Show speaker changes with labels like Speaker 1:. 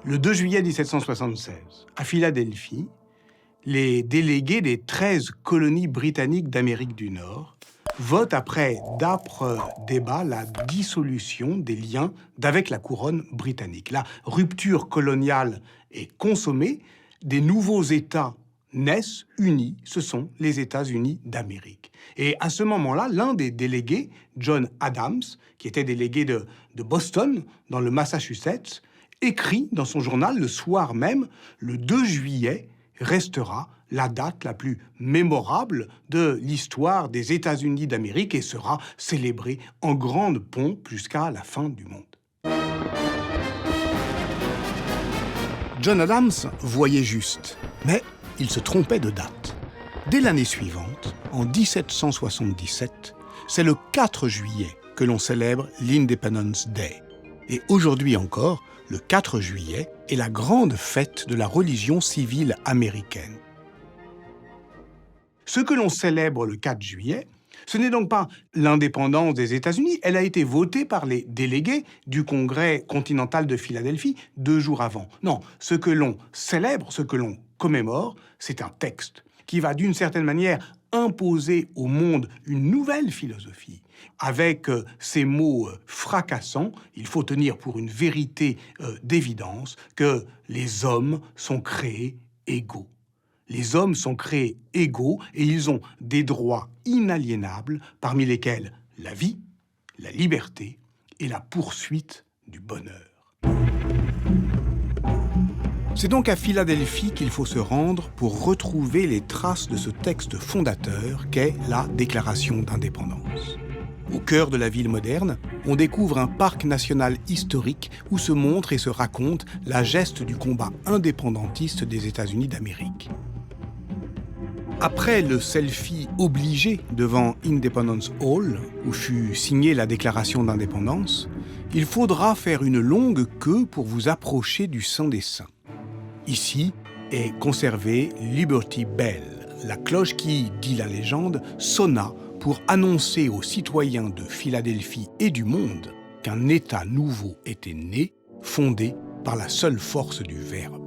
Speaker 1: Le 2 juillet 1776, à Philadelphie, les délégués des 13 colonies britanniques d'Amérique du Nord votent après d'âpres débats la dissolution des liens d'avec la couronne britannique. La rupture coloniale est consommée, des nouveaux États naissent unis, ce sont les États-Unis d'Amérique. Et à ce moment-là, l'un des délégués, John Adams, qui était délégué de Boston, dans le Massachusetts, écrit dans son journal le soir même, le 2 juillet, restera la date la plus mémorable de l'histoire des États-Unis d'Amérique et sera célébrée en grande pompe jusqu'à la fin du monde. John Adams voyait juste, mais il se trompait de date. Dès l'année suivante, en 1777, c'est le 4 juillet que l'on célèbre l'Independence Day. Et aujourd'hui encore, le 4 juillet est la grande fête de la religion civile américaine. Ce que l'on célèbre le 4 juillet, ce n'est donc pas l'indépendance des États-Unis, elle a été votée par les délégués du Congrès continental de Philadelphie 2 jours avant. Non, ce que l'on célèbre, ce que l'on commémore, c'est un texte qui va d'une certaine manière imposer au monde une nouvelle philosophie. Avec ces mots fracassants, il faut tenir pour une vérité d'évidence que les hommes sont créés égaux. Les hommes sont créés égaux et ils ont des droits inaliénables, parmi lesquels la vie, la liberté et la poursuite du bonheur. C'est donc à Philadelphie qu'il faut se rendre pour retrouver les traces de ce texte fondateur qu'est la Déclaration d'indépendance. Au cœur de la ville moderne, on découvre un parc national historique où se montre et se raconte la geste du combat indépendantiste des États-Unis d'Amérique. Après le selfie obligé devant Independence Hall, où fut signée la déclaration d'indépendance, il faudra faire une longue queue pour vous approcher du Saint des Saints. Ici est conservée Liberty Bell, la cloche qui, dit la légende, sonna pour annoncer aux citoyens de Philadelphie et du monde qu'un État nouveau était né, fondé par la seule force du verbe.